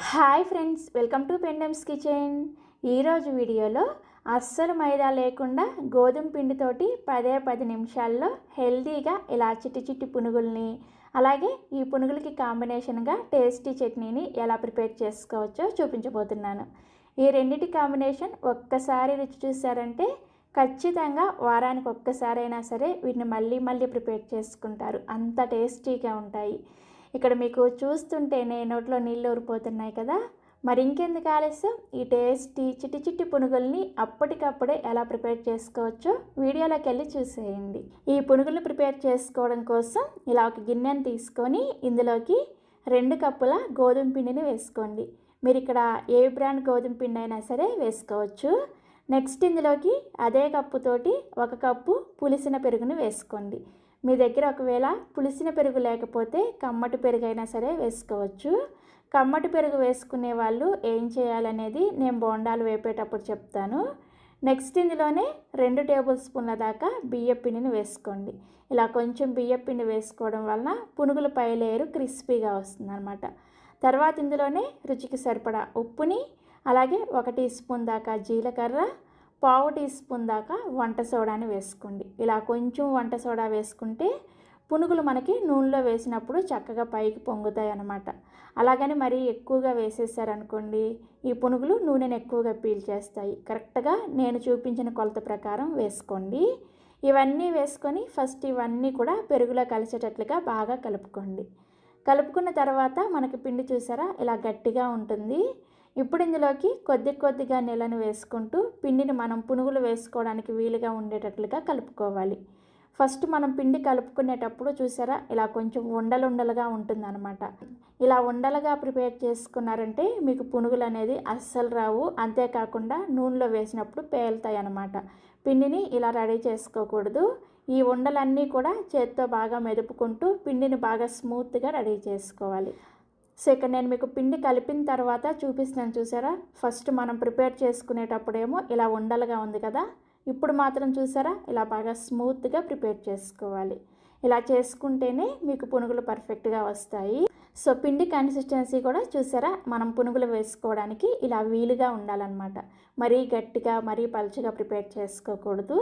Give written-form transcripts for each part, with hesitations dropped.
Hi friends, welcome to Pendam's kitchen. ఈరోజు వీడియోలో అస్సలు మైదా లేకుండా గోధుమ పిండితోటి 10 నిమిషాల్లో హెల్తీగా ఇలా చిట్టి చిట్టి పునుగుల్ని, అలాగే ఈ పునుగులకి కాంబినేషన్గా టేస్టీ చట్నీని ఎలా ప్రిపేర్ చేసుకోవచ్చో చూపించబోతున్నాను. ఈ రెండింటి కాంబినేషన్ ఒక్కసారి రుచి చూసారంటే ఖచ్చితంగా వారానికి ఒక్కసారైనా సరే వీటిని మళ్ళీ మళ్ళీ ప్రిపేర్ చేసుకుంటారు. అంత టేస్టీగా ఉంటాయి. ఇక్కడ మీకు చూస్తుంటేనే నోట్లో నీళ్ళు ఊరిపోతున్నాయి కదా. మరి ఇంకెందుకు ఆలస్యం, ఈ టేస్టీ చిట్టి చిట్టి పునుగుల్ని అప్పటికప్పుడే ఎలా ప్రిపేర్ చేసుకోవచ్చో వీడియోలోకి వెళ్ళి చూసేయండి. ఈ పునుగులు ప్రిపేర్ చేసుకోవడం కోసం ఇలా ఒక గిన్నెను తీసుకొని ఇందులోకి 2 కప్పుల గోధుమ పిండిని వేసుకోండి. మీరు ఇక్కడ ఏ బ్రాండ్ గోధుమ పిండి అయినా సరే వేసుకోవచ్చు. నెక్స్ట్ ఇందులోకి అదే కప్పుతోటి 1 కప్పు పులిసిన పెరుగును వేసుకోండి. మీ దగ్గర ఒకవేళ పులిసిన పెరుగు లేకపోతే కమ్మటి పెరుగు అయినా సరే వేసుకోవచ్చు. కమ్మటి పెరుగు వేసుకునే వాళ్ళు ఏం చేయాలనేది నేను బోండాలు వేపేటప్పుడు చెప్తాను. నెక్స్ట్ ఇందులోనే 2 టేబుల్ స్పూన్ల దాకా బియ్యం పిండిని వేసుకోండి. ఇలా కొంచెం బియ్యం పిండి వేసుకోవడం వలన పునుగుల పై లేయరు క్రిస్పీగా వస్తుంది అన్నమాట. తర్వాత ఇందులోనే రుచికి సరిపడా ఉప్పుని, అలాగే 1 టీ స్పూన్ దాకా జీలకర్ర, 1/2 టీ స్పూన్ దాకా వంట సోడాని వేసుకోండి. ఇలా కొంచెం వంట సోడా వేసుకుంటే పునుగులు మనకి నూనెలో వేసినప్పుడు చక్కగా పైకి పొంగుతాయి అన్నమాట. అలాగని మరీ ఎక్కువగా వేసేసారనుకోండి, ఈ పునుగులు నూనెను ఎక్కువగా పీల్చేస్తాయి. కరెక్ట్గా నేను చూపించిన కొలత ప్రకారం వేసుకోండి. ఇవన్నీ వేసుకొని ఫస్ట్ ఇవన్నీ కూడా పెరుగులో కలిసేటట్లుగా బాగా కలుపుకోండి. కలుపుకున్న తర్వాత మనకి పిండి చూసారా ఇలా గట్టిగా ఉంటుంది. ఇప్పుడు ఇందులోకి కొద్దిగా నీళ్ళను వేసుకుంటూ పిండిని మనం పునుగులు వేసుకోవడానికి వీలుగా ఉండేటట్లుగా కలుపుకోవాలి. ఫస్ట్ మనం పిండి కలుపుకునేటప్పుడు చూసారా ఇలా కొంచెం ఉండలుగా ఉంటుందన్నమాట. ఇలా ఉండలుగా ప్రిపేర్ చేసుకున్నారంటే మీకు పునుగులు అనేది అస్సలు రావు. అంతేకాకుండా నూనెలో వేసినప్పుడు పేలుతాయి అన్నమాట. పిండిని ఇలా రెడీ చేసుకోకూడదు. ఈ ఉండలన్నీ కూడా చేత్తో బాగా మెదుపుకుంటూ పిండిని బాగా స్మూత్గా రెడీ చేసుకోవాలి. సో ఇక్కడ నేను మీకు పిండి కలిపిన తర్వాత చూపిస్తున్నాను చూసారా. ఫస్ట్ మనం ప్రిపేర్ చేసుకునేటప్పుడేమో ఇలా ఉండలుగా ఉంది కదా, ఇప్పుడు మాత్రం చూసారా ఇలా బాగా స్మూత్గా ప్రిపేర్ చేసుకోవాలి. ఇలా చేసుకుంటేనే మీకు పునుగులు పర్ఫెక్ట్గా వస్తాయి. సో పిండి కన్సిస్టెన్సీ కూడా చూసారా మనం పునుగులు వేసుకోవడానికి ఇలా వీలుగా ఉండాలన్నమాట. మరీ గట్టిగా మరీ పలుచగా ప్రిపేర్ చేసుకోకూడదు.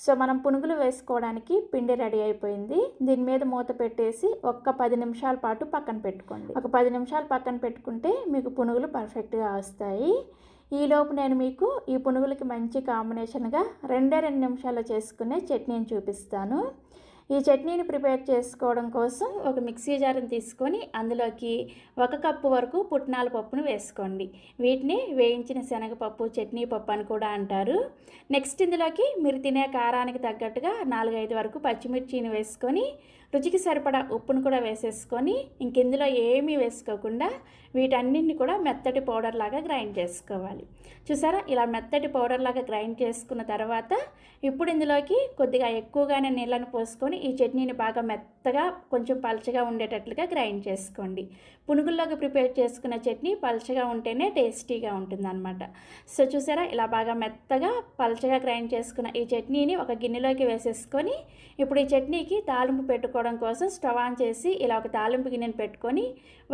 సో మనం పునుగులు వేసుకోవడానికి పిండి రెడీ అయిపోయింది. దీని మీద మూత పెట్టేసి 10 నిమిషాల పాటు పక్కన పెట్టుకోండి. 10 నిమిషాలు పక్కన పెట్టుకుంటే మీకు పునుగులు పర్ఫెక్ట్గా వస్తాయి. ఈలోపు నేను మీకు ఈ పునుగులకి మంచి కాంబినేషన్గా 2 నిమిషాల్లో చేసుకునే చట్నీని చూపిస్తాను. ఈ చట్నీని ప్రిపేర్ చేసుకోవడం కోసం ఒక మిక్సీ జార్ని తీసుకొని అందులోకి 1 కప్పు వరకు పుట్నాల పప్పును వేసుకోండి. వీటిని వేయించిన శనగపప్పు, చట్నీ పప్పు అని కూడా అంటారు. నెక్స్ట్ ఇందులోకి మీరు తినే కారానికి తగ్గట్టుగా 4-5 వరకు పచ్చిమిర్చిని వేసుకొని రుచికి సరిపడా ఉప్పును కూడా వేసేసుకొని ఇందులో ఏమీ వేసుకోకుండా వీటన్నింటిని కూడా మెత్తటి పౌడర్ లాగా గ్రైండ్ చేసుకోవాలి. చూసారా ఇలా మెత్తటి పౌడర్ లాగా గ్రైండ్ చేసుకున్న తర్వాత ఇప్పుడు ఇందులోకి కొద్దిగా ఎక్కువగానే నీళ్ళను పోసుకొని ఈ చట్నీని బాగా మెత్తగా కొంచెం పలచగా ఉండేటట్లుగా గ్రైండ్ చేసుకోండి. పునుగుల్లోకి ప్రిపేర్ చేసుకున్న చట్నీ పలచగా ఉంటేనే టేస్టీగా ఉంటుందన్నమాట. సో చూసారా ఇలా బాగా మెత్తగా పలచగా గ్రైండ్ చేసుకున్న ఈ చట్నీని ఒక గిన్నెలోకి వేసేసుకొని ఇప్పుడు ఈ చట్నీకి తాలింపు పెట్టుకోవడం కోసం స్టవ్ ఆన్ చేసి ఇలా ఒక తాలింపు గిన్నెను పెట్టుకొని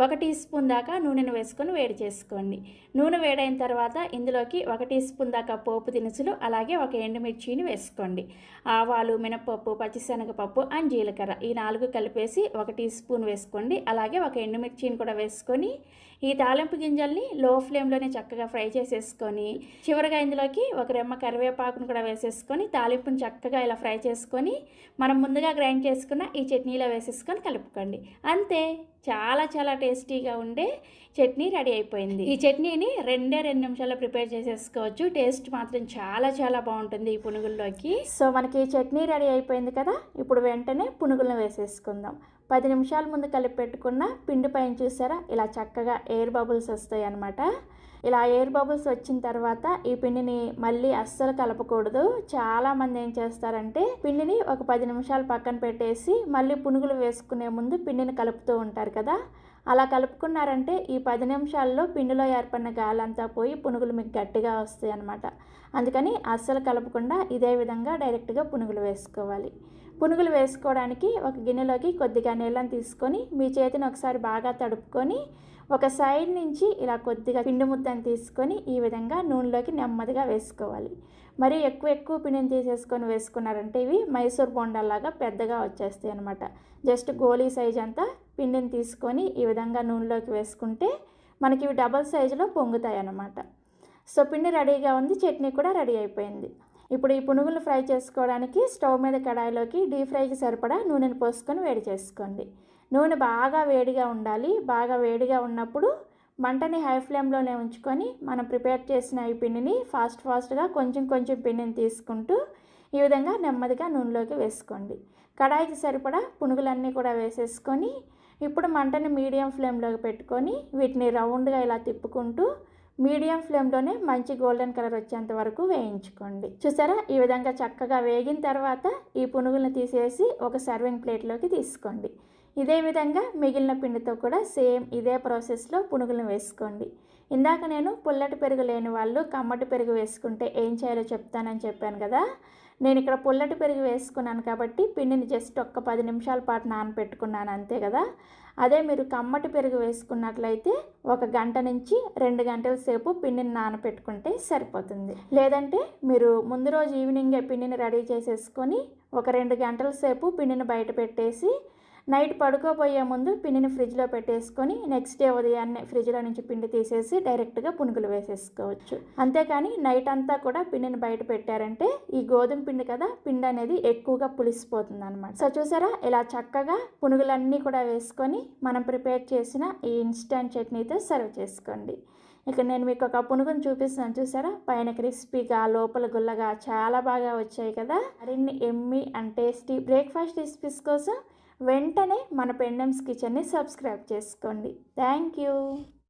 1 టీ స్పూన్ దాకా నూనెను వేసుకొని వేడి చేసుకోండి. నూనె వేడైన తర్వాత ఇందులోకి 1 టీ స్పూన్ దాకా పోపు దినుసులు, అలాగే 1 ఎండుమిర్చిని వేసుకోండి. ఆవాలు, మినపప్పు, పచ్చిశనగపప్పు అండ్ జీలకర్ర ఈ 4 కలిపేసి 1 టీ స్పూన్ వేసుకోండి. అలాగే 1 ఎండుమిర్చిని కూడా వేసుకొని ఈ తాలింపు గింజల్ని లో ఫ్లేమ్లోనే చక్కగా ఫ్రై చేసేసుకొని చివరిగా ఇందులోకి 1 రెమ్మ కరివేపాకును కూడా వేసేసుకొని తాలింపుని చక్కగా ఇలా ఫ్రై చేసుకొని మనం ముందుగా గ్రైండ్ చేసుకున్న ఈ చట్నీలో వేసేసుకొని కలుపుకోండి. అంతే, చాలా టేస్టీగా ఉండే చట్నీ రెడీ అయిపోయింది. ఈ చట్నీని 2 నిమిషాల్లో ప్రిపేర్ చేసేసుకోవచ్చు. టేస్ట్ మాత్రం చాలా బాగుంటుంది ఈ పునుగుల్లోకి. సో మనకి చట్నీ రెడీ అయిపోయింది కదా, ఇప్పుడు వెంటనే పునుగులను వేసేసుకుందాం. 10 నిమిషాల ముందు కలిపి పెట్టుకున్న పిండి పైన చూసారా ఇలా చక్కగా ఎయిర్ బబుల్స్ వస్తాయి అన్నమాట. ఇలా ఎయిర్ బబుల్స్ వచ్చిన తర్వాత ఈ పిండిని మళ్ళీ అస్సలు కలపకూడదు. చాలామంది ఏం చేస్తారంటే పిండిని ఒక 10 నిమిషాలు పక్కన పెట్టేసి మళ్ళీ పునుగులు వేసుకునే ముందు పిండిని కలుపుతూ ఉంటారు కదా. అలా కలుపుకున్నారంటే ఈ 10 నిమిషాల్లో పిండిలో ఏర్పడిన గాలంతా పోయి పునుగులు మీకు గట్టిగా వస్తాయి అన్నమాట. అందుకని అస్సలు కలపకుండా ఇదే విధంగా డైరెక్ట్గా పునుగులు వేసుకోవాలి. పునుగులు వేసుకోవడానికి ఒక గిన్నెలోకి కొద్దిగా నీళ్ళని తీసుకొని మీ చేతిని ఒకసారి బాగా తడుపుకొని ఒక సైడ్ నుంచి ఇలా కొద్దిగా పిండి ముద్దను తీసుకొని ఈ విధంగా నూనెలోకి నెమ్మదిగా వేసుకోవాలి. మరి ఎక్కువ పిండిని తీసేసుకొని వేసుకున్నారంటే ఇవి మైసూర్ బొండాల్లాగా పెద్దగా వచ్చేస్తాయి అన్నమాట. జస్ట్ గోలీ సైజ్ అంతా పిండిని తీసుకొని ఈ విధంగా నూనెలోకి వేసుకుంటే మనకి ఇవి డబల్ సైజులో పొంగుతాయి అన్నమాట. సో పిండి రెడీగా ఉంది, చట్నీ కూడా రెడీ అయిపోయింది. ఇప్పుడు ఈ పునుగులు ఫ్రై చేసుకోవడానికి స్టవ్ మీద కడాయిలోకి డీప్ ఫ్రైకి సరిపడా నూనెను పోసుకొని వేడి చేసుకోండి. నూనె బాగా వేడిగా ఉండాలి. బాగా వేడిగా ఉన్నప్పుడు మంటని హై ఫ్లేమ్లోనే ఉంచుకొని మనం ప్రిపేర్ చేసిన ఈ పిండిని ఫాస్ట్గా కొంచెం పిండిని తీసుకుంటూ ఈ విధంగా నెమ్మదిగా నూనెలోకి వేసుకోండి. కడాయికి సరిపడా పునుగులన్నీ కూడా వేసేసుకొని ఇప్పుడు మంటని మీడియం ఫ్లేమ్లోకి పెట్టుకొని వీటిని రౌండ్గా ఇలా తిప్పుకుంటూ మీడియం ఫ్లేమ్లోనే మంచి గోల్డెన్ కలర్ వచ్చేంత వరకు వేయించుకోండి. చూసారా, ఈ విధంగా చక్కగా వేగిన తర్వాత ఈ పునుగులను తీసేసి ఒక సర్వింగ్ ప్లేట్లోకి తీసుకోండి. ఇదే విధంగా మిగిలిన పిండితో కూడా సేమ్ ఇదే ప్రాసెస్లో పునుగులను వేసుకోండి. ఇందాక నేను పుల్లటి పెరుగు లేని వాళ్ళు కమ్మటి పెరుగు వేసుకుంటే ఏం చేయాలో చెప్తానని చెప్పాను కదా. నేను ఇక్కడ పుల్లటి పెరుగు వేసుకున్నాను కాబట్టి పిండిని జస్ట్ ఒక్క 10 నిమిషాల పాటు నానబెట్టుకున్నాను అంతే కదా. అదే మీరు కమ్మటి పెరుగు వేసుకున్నట్లయితే 1 గంట నుంచి 2 గంటల సేపు పిండిని నానబెట్టుకుంటే సరిపోతుంది. లేదంటే మీరు ముందు రోజు ఈవినింగే పిండిని రెడీ చేసేసుకొని ఒక 2 గంటల సేపు పిండిని బయట పెట్టేసి నైట్ పడుకోబోయే ముందు పిండిని ఫ్రిడ్జ్లో పెట్టేసుకొని నెక్స్ట్ డే ఉదయాన్నే ఫ్రిడ్జ్లో నుంచి పిండి తీసేసి డైరెక్ట్గా పునుగులు వేసేసుకోవచ్చు. అంతేకాని నైట్ అంతా కూడా పిండిని బయట పెట్టారంటే ఈ గోధుమ పిండి కదా, పిండి అనేది ఎక్కువగా పులిసిపోతుంది అనమాట. సో చూసారా, ఇలా చక్కగా పునుగులన్నీ కూడా వేసుకొని మనం ప్రిపేర్ చేసిన ఈ ఇన్స్టెంట్ చట్నీతో సర్వ్ చేసుకోండి. ఇక్కడ నేను మీకు ఒక పునుగును చూపిస్తున్నాను చూసారా, పైన క్రిస్పీగా లోపల గుల్లగా చాలా బాగా వచ్చాయి కదా. మరిన్ని Emmy and tasty breakfast recipes కోసం వెంటనే మన పెండెమ్స్ కిచెన్ని సబ్స్క్రైబ్ చేసుకోండి. Thank you.